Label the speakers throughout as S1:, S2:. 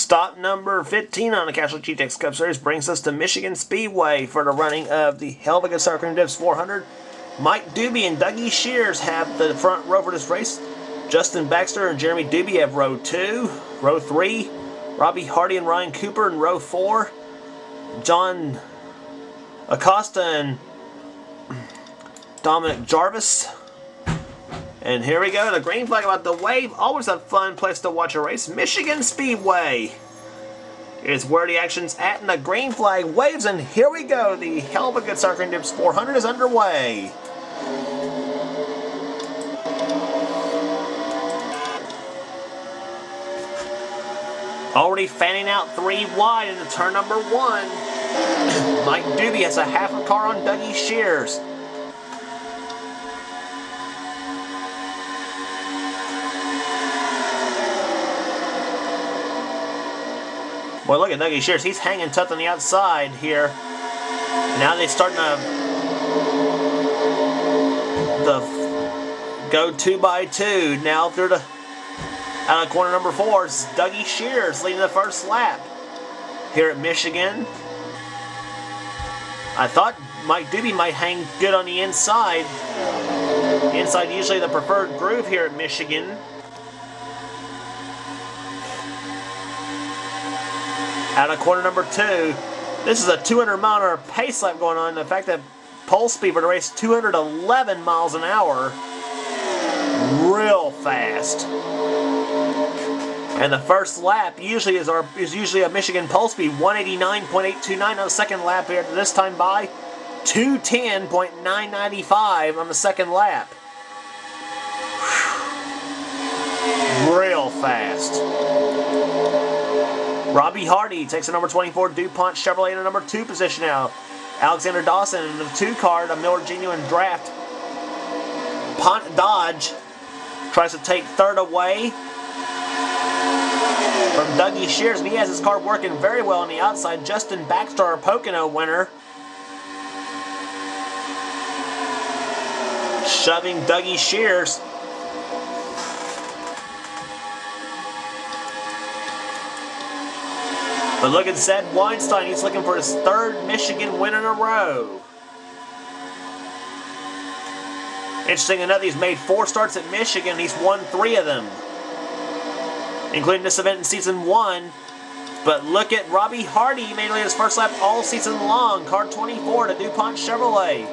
S1: Stop number 15 on the Castrol GTX Cup Series brings us to Michigan Speedway for the running of the Heluva Castrol 400. Mike Doobie and Dougie Shears have the front row for this race. Justin Baxter and Jeremy Doobie have row 2. Row 3, Robbie Hardy and Ryan Cooper in row 4. John Acosta and Dominic Jarvis. And here we go, the green flag about the wave. Always a fun place to watch a race. Michigan Speedway is where the action's at, and the green flag waves, and here we go. The Heluva Castrol 400 is underway. Already fanning out 3 wide into turn number 1. Mike Doobie has a half a car on Dougie Shears. Boy, look at Dougie Shears. He's hanging tough on the outside here. Now they're starting to go 2 by 2. Now through the out of corner number 4 is Dougie Shears leading the first lap here at Michigan. I thought Mike Doobie might hang good on the inside. The inside usually the preferred groove here at Michigan. Out of corner number 2, this is a 200-mile-an-hour pace lap going on. The fact that pole speed for the race 211 miles an hour, real fast. And the first lap usually is usually a Michigan pole speed 189.829 on the second lap here. This time by 210.995 on the second lap. Real fast. Robbie Hardy takes the number 24 DuPont Chevrolet in the number 2 position now. Alexander Dawson in the 2 car, the Miller Genuine Draft. Pont Dodge tries to take third away from Dougie Shears, and he has his car working very well on the outside. Justin Baxter, our Pocono winner, shoving Dougie Shears. But look at Zed Weinstein. He's looking for his 3rd Michigan win in a row. Interesting enough, he's made 4 starts at Michigan. He's won 3 of them, including this event in season 1. But look at Robbie Hardy. He made his first lap all season long. Car 24 to DuPont Chevrolet.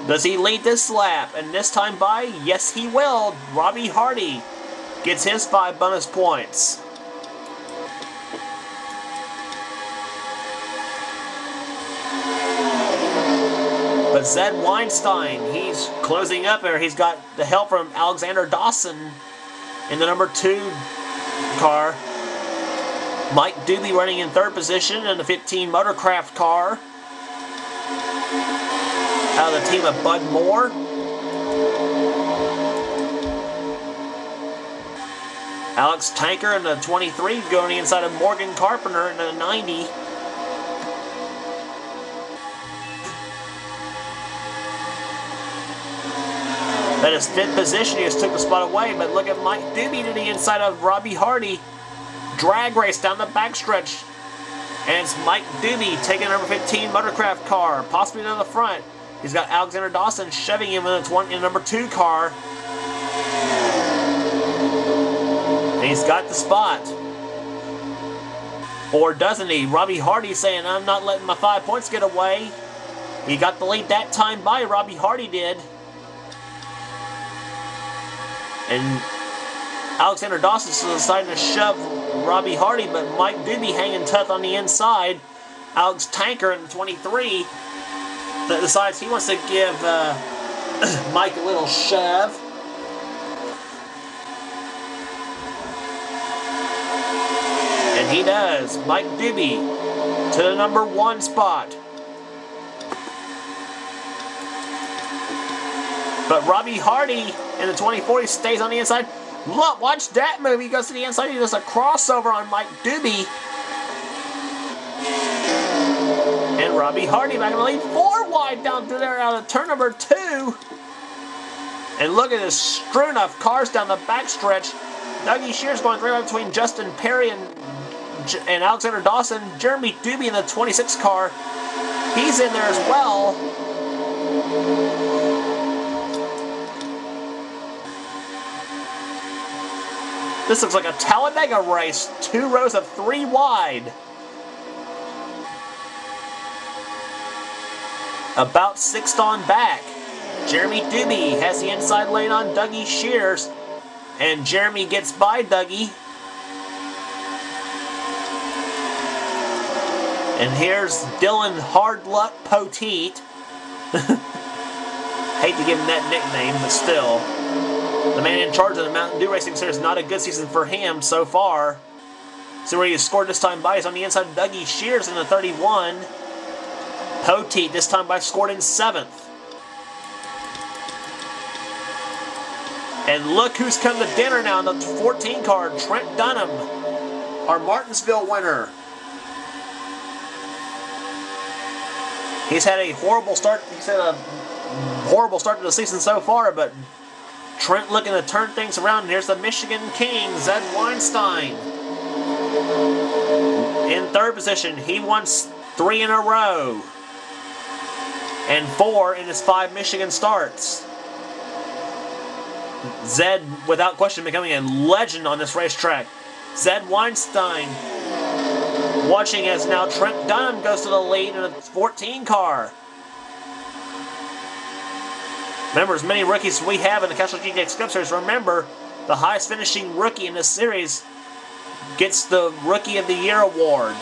S1: Does he lead this lap? And this time by? Yes, he will. Robbie Hardy gets his 5 bonus points. But Zed Weinstein, he's closing up here. He's got the help from Alexander Dawson in the number 2 car. Mike Doobie running in 3rd position in the 15 Motorcraft car. Out of the team of Bud Moore. Alex Tanker in the 23 going inside of Morgan Carpenter in the 90. That is 5th position. He just took the spot away, but look at Mike Doobie to the inside of Robbie Hardy. Drag race down the backstretch. And it's Mike Doobie taking number 15 Motorcraft car, possibly to the front. He's got Alexander Dawson shoving him in the number 2 car. And he's got the spot. Or doesn't he? Robbie Hardy saying, I'm not letting my 5 points get away. He got the lead that time by, Robbie Hardy did. And Alexander Dawson deciding to shove Robbie Hardy, but Mike Doobie hanging tough on the inside. Alex Tanker in the 23 that decides he wants to give Mike a little shove. And he does. Mike Doobie to the number 1 spot. But Robbie Hardy in the 24 stays on the inside. Look, watch that move. He goes to the inside. He does a crossover on Mike Doobie. And Robbie Hardy back in the lead. 4 wide down through there out of turn number 2. And look at this strewn of cars down the backstretch. Dougie Shears going 3 wide between Justin Perry and Alexander Dawson. Jeremy Doobie in the 26 car. He's in there as well. This looks like a Talladega race. 2 rows of 3 wide. About 6th on back. Jeremy Doobie has the inside lane on Dougie Shears. And Jeremy gets by Dougie. And here's Dylan Hard Luck Poteet. Hate to give him that nickname, but still. The man in charge of the Mountain Dew Racing Series. Not a good season for him so far. See where he scored this time by is on the inside of Dougie Shears in the 31. Poteet this time by scored in 7th. And look who's come to dinner now in the 14 car. Trent Dunham, our Martinsville winner. He's had a horrible start. He's had a horrible start to the season so far, but Trent looking to turn things around. And here's the Michigan King, Zed Weinstein. In 3rd position, he won 3 in a row. And 4 in his 5 Michigan starts. Zed, without question, becoming a legend on this racetrack. Zed Weinstein watching as now Trent Dunham goes to the lead in a 14 car. Remember, as many rookies we have in the Castrol GTX Cup Series, remember, the highest finishing rookie in this series gets the Rookie of the Year award.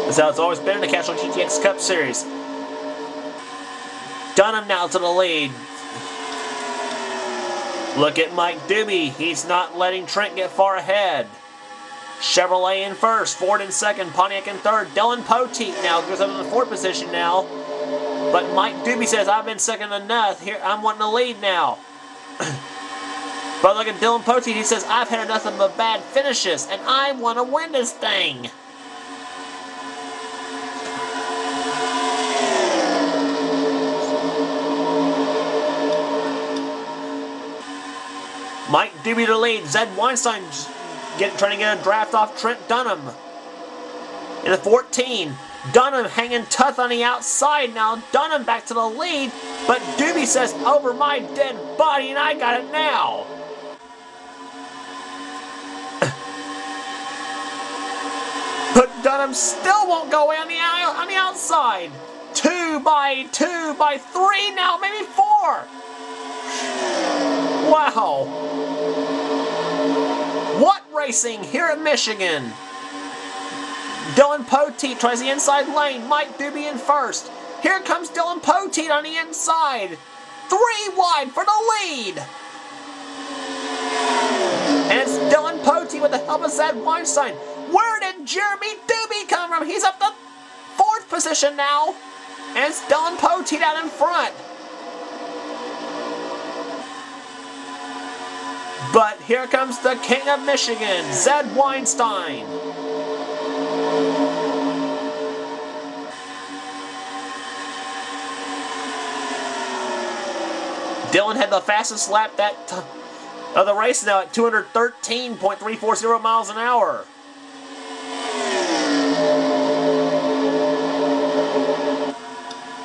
S1: That's how it's always been in the Castrol GTX Cup Series. Dunham now to the lead. Look at Mike Doobie. He's not letting Trent get far ahead. Chevrolet in 1st, Ford in 2nd, Pontiac in 3rd. Dylan Poteet now goes up in the 4th position now. But Mike Doobie says, I've been second enough. Here, I'm wanting to lead now. But look at Dylan Poteet. He says, I've had enough of the bad finishes, and I want to win this thing. Mike Doobie to lead. Zed Weinstein trying to get a draft off Trent Dunham. In the 14, Dunham hanging tough on the outside now. Dunham back to the lead, but Doobie says, over my dead body, and I got it now. But Dunham still won't go away on the outside. 2 by 2 by 3 now, maybe 4. Wow. What racing here at Michigan? Dylan Poteet tries the inside lane. Mike Doobie in 1st. Here comes Dylan Poteet on the inside. 3 wide for the lead. And it's Dylan Poteet with the help of Zed Weinstein. Where did Jeremy Doobie come from? He's up the 4th position now. And it's Dylan Poteet out in front. But here comes the King of Michigan, Zed Weinstein. Dylan had the fastest lap of the race now at 213.340 miles an hour.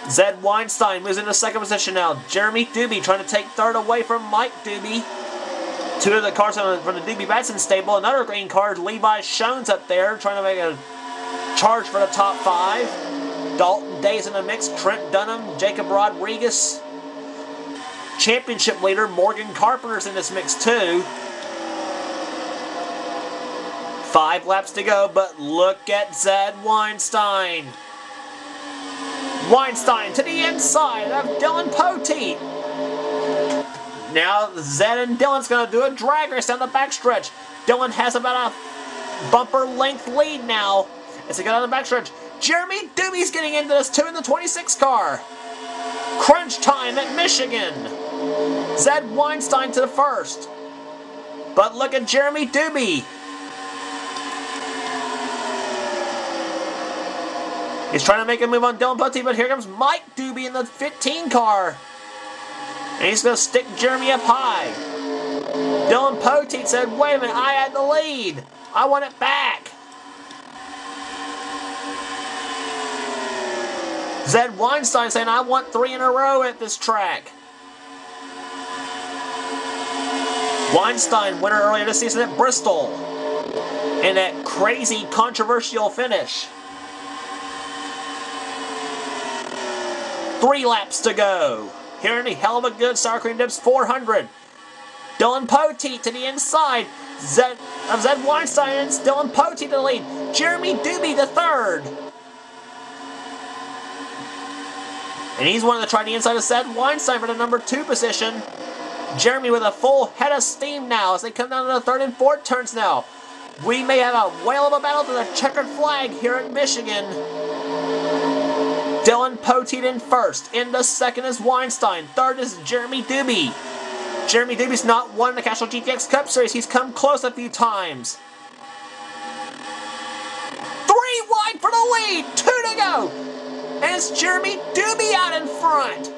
S1: Zed Weinstein moves into 2nd position now. Jeremy Doobie trying to take 3rd away from Mike Doobie. 2 of the cars from the Doobie Batson stable. Another green car, Levi Shones up there, trying to make a charge for the top 5. Dalton Day's in the mix. Trent Dunham, Jacob Rodriguez. Championship leader Morgan Carpenter's in this mix too. 5 laps to go, but look at Zed Weinstein. Weinstein to the inside of Dylan Poteet. Now Zed and Dylan's going to do a drag race down the backstretch. Dylan has about a bumper length lead now as they go down the backstretch. Jeremy Doobie's getting into this too in the 26 car. Crunch time at Michigan. Zed Weinstein to the 1st. But look at Jeremy Doobie. He's trying to make a move on Dylan Poteet, but here comes Mike Doobie in the 15 car. And he's going to stick Jeremy up high. Dylan Poteet said, wait a minute, I had the lead. I want it back. Zed Weinstein saying, I want 3 in a row at this track. Weinstein, winner earlier this season at Bristol. In that crazy, controversial finish. 3 laps to go. Here in the Heluva Good Sour Cream Dips 400. Dylan Poteet to the inside. Zed Weinstein and Dylan Poteet to the lead. Jeremy Doobie the third. And he's wanting to try the inside of Zed Weinstein for the number 2 position. Jeremy with a full head of steam now as they come down to the 3rd and 4th turns now. We may have a whale of a battle to the checkered flag here in Michigan. Dylan Poteet in 1st. In the 2nd is Weinstein. 3rd is Jeremy Doobie. Jeremy Doobie's not won the Castrol GTX Cup Series. He's come close a few times. 3 wide for the lead. 2 to go. And it's Jeremy Doobie out in front.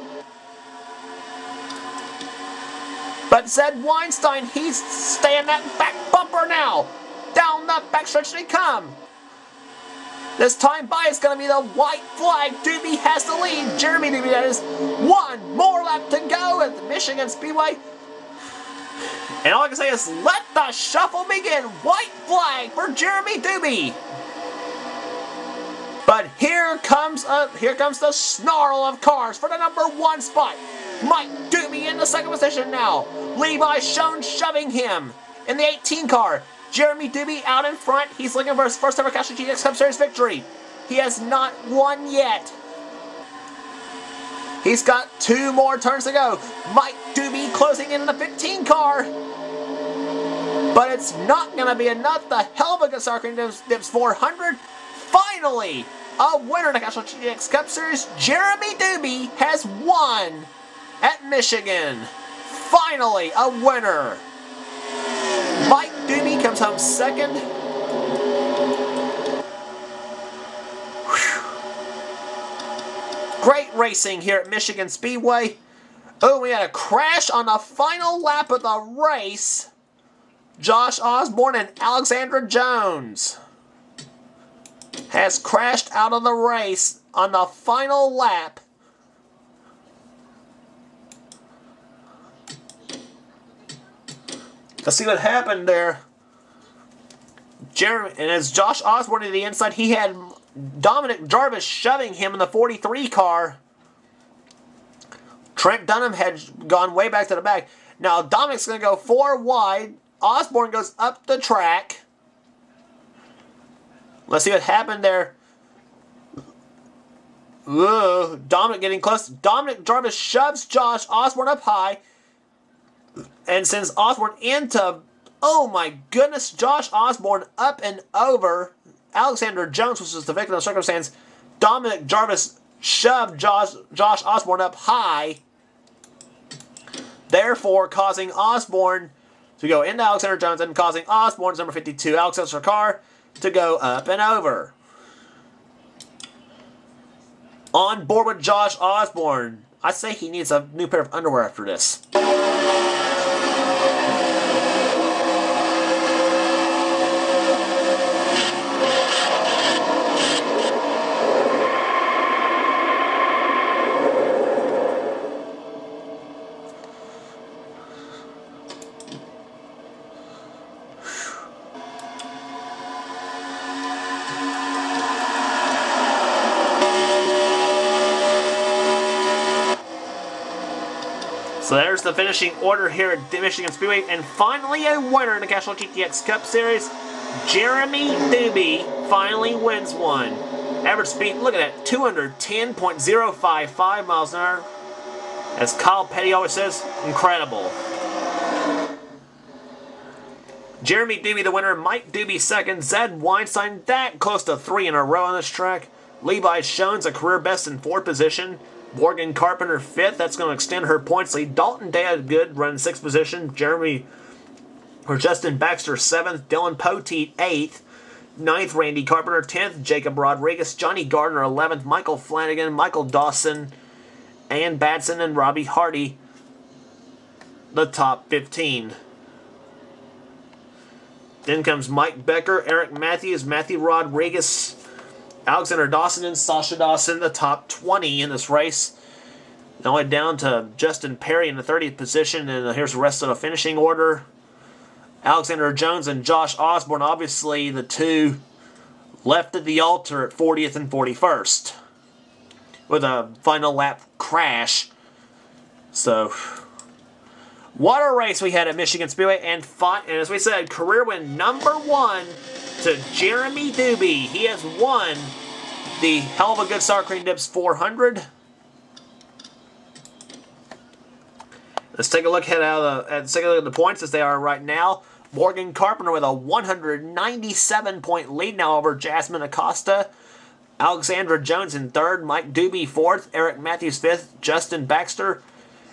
S1: But Zed Weinstein, he's staying that back bumper now. Down the backstretch they come. This time by it's going to be the white flag. Doobie has the lead. Jeremy Doobie, that is 1 more lap to go at the Michigan Speedway. And all I can say is let the shuffle begin. White flag for Jeremy Doobie. But here comes the snarl of cars for the number 1 spot. Mike Doobie in the 2nd position now. Levi Schoen shoving him in the 18 car. Jeremy Doobie out in front. He's looking for his first ever Castrol GTX Cup Series victory. He has not won yet. He's got 2 more turns to go. Mike Doobie closing in the 15 car. But it's not going to be enough. The Heluva Good Sour Cream Dips 400. Finally, a winner in the Castrol GTX Cup Series. Jeremy Doobie has won at Michigan. Finally, a winner. Mike Doobie comes home 2nd. Whew. Great racing here at Michigan Speedway. Oh, we had a crash on the final lap of the race. Josh Osborne and Alexandra Jones has crashed out of the race on the final lap. Let's see what happened there. Jeremy, and as Josh Osborne to the inside, he had Dominic Jarvis shoving him in the 43 car. Trent Dunham had gone way back to the back. Now Dominic's going to go 4 wide. Osborne goes up the track. Let's see what happened there. Ooh, Dominic getting close. Dominic Jarvis shoves Josh Osborne up high and sends Osborne into, oh my goodness, Josh Osborne up and over Alexander Jones, which was the victim of circumstance. Dominic Jarvis shoved Josh Osborne up high, therefore causing Osborne to go into Alexander Jones and causing Osborne's number 52 Alexander car to go up and over. On board with Josh Osborne. I say he needs a new pair of underwear after this. So there's the finishing order here at Michigan Speedway. And finally a winner in the Castrol GTX Cup Series. Jeremy Doobie finally wins one. Average speed, look at that, 210.055 miles an hour. As Kyle Petty always says, incredible. Jeremy Doobie the winner, Mike Doobie second, Zed Weinstein that close to 3 in a row on this track. Levi Schoen's a career best in 4th position. Morgan Carpenter 5th. That's going to extend her points lead. Dalton Good running 6th position. Justin Baxter 7th. Dylan Poteet 8th. 9th, Randy Carpenter 10th. Jacob Rodriguez. Johnny Gardner 11th. Michael Flanagan. Michael Dawson. Ann Batson and Robbie Hardy. The top 15. Then comes Mike Becker, Eric Matthews, Matthew Rodriguez, Alexander Dawson, and Sasha Dawson, the top 20 in this race. Now way down to Justin Perry in the 30th position, and here's the rest of the finishing order. Alexander Jones and Josh Osborne, obviously the two left at the altar at 40th and 41st with a final lap crash. So, what a race we had at Michigan Speedway, and as we said, career win number 1 to Jeremy Doobie. He has won the Heluva Good Sour Cream Dips 400. Let's take a look at the points as they are right now. Morgan Carpenter with a 197-point lead now over Jasmine Acosta. Alexandra Jones in 3rd, Mike Doobie 4th, Eric Matthews 5th, Justin Baxter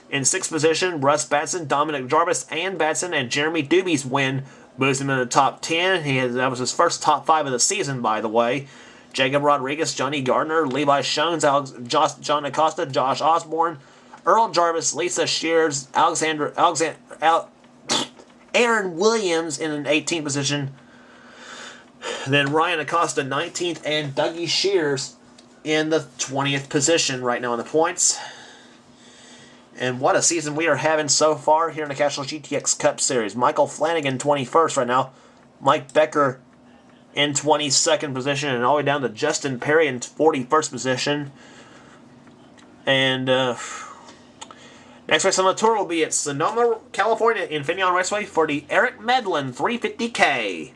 S1: in 6th position, Russ Batson, Dominic Jarvis, and Batson, and Jeremy Doobie's win moves him in the top 10. That was his first top 5 of the season, by the way. Jacob Rodriguez, Johnny Gardner, Levi Shones, John Acosta, Josh Osborne, Earl Jarvis, Lisa Shears, Aaron Williams in an 18th position. Then Ryan Acosta 19th, and Dougie Shears in the 20th position right now in the points. And what a season we are having so far here in the Castrol GTX Cup Series. Michael Flanagan 21st right now. Mike Becker in 22nd position, and all the way down to Justin Perry in 41st position. And next race on the tour will be at Sonoma, California, Infineon Raceway for the Eric Medlin 350K.